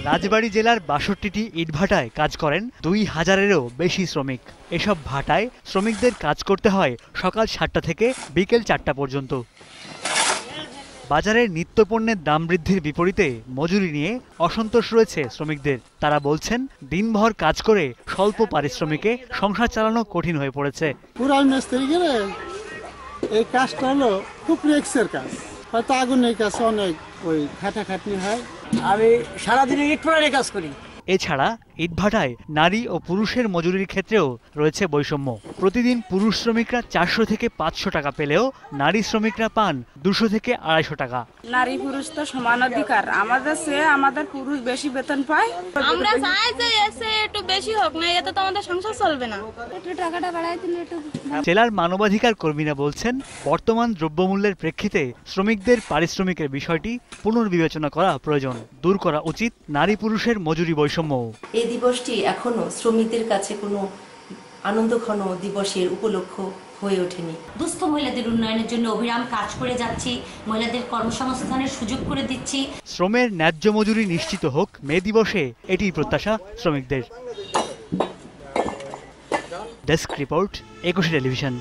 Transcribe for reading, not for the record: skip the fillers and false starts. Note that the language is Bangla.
রাজবাড়ী জেলার ৬২টি ইটভাটায় কাজ করেন ২,০০০-এরও বেশি শ্রমিক। এসব ভাটায় শ্রমিকদের কাজ করতে হয় সকাল ৭টা থেকে বিকেল ৪টা পর্যন্ত। বাজারের নিত্যপণ্যের দাম বৃদ্ধির বিপরীতে মজুরি নিয়ে অসন্তোষ রয়েছে শ্রমিকদের। তারা বলছেন, দিনভর কাজ করে স্বল্প পারিশ্রমিকে সংসার চালানো কঠিন হয়ে পড়েছে। পুরান মিস্ত্রি গেলে এই কাজটা হলো খুব রিস্কের কাজ, হয়তো আগুনের কাছে অনেক খাটাখাটনি হয়। আমি সারাদিনে ইট পোড়ানোর কাজ করি। এছাড়া ইটভাটায় নারী ও পুরুষের মজুরির ক্ষেত্রেও রয়েছে বৈষম্য। প্রতিদিন পুরুষ শ্রমিকরা ৪০০ থেকে ৫০০ টাকা পেলেও নারী শ্রমিকরা পান ২০০ থেকে ২৫০ টাকা। নারী পুরুষ তো সমান অধিকার, আমাদের পুরুষ বেশি বেতন পায়। আমরা চাই যে এসে একটু বেশি হোক, না এতে তো আমাদের সংসার চলবে না। একটু টাকাটা বাড়াই দিলে একটু। জেলার মানবাধিকার কর্মীরা বলছেন, বর্তমান দ্রব্যমূল্যের প্রেক্ষিতে শ্রমিকদের পারিশ্রমিকের বিষয়টি পুনর্বিবেচনা করা প্রয়োজন। দূর করা উচিত নারী পুরুষের মজুরি বৈষম্য। এই দিবসটি এখনো শ্রমিকদের কাছে কোনো আনন্দঘন দিবসের উপলক্ষ হয়ে ওঠেনি। দুস্থ মহিলাদের উন্নয়নের জন্য অবিরাম কাজ করে যাচ্ছি, মহিলাদের কর্মসংস্থানের সুযোগ করে দিচ্ছি। শ্রমের ন্যায্য মজুরি নিশ্চিত হোক মে দিবসে, এটি প্রত্যাশা শ্রমিকদের। Desk report, ২১ television.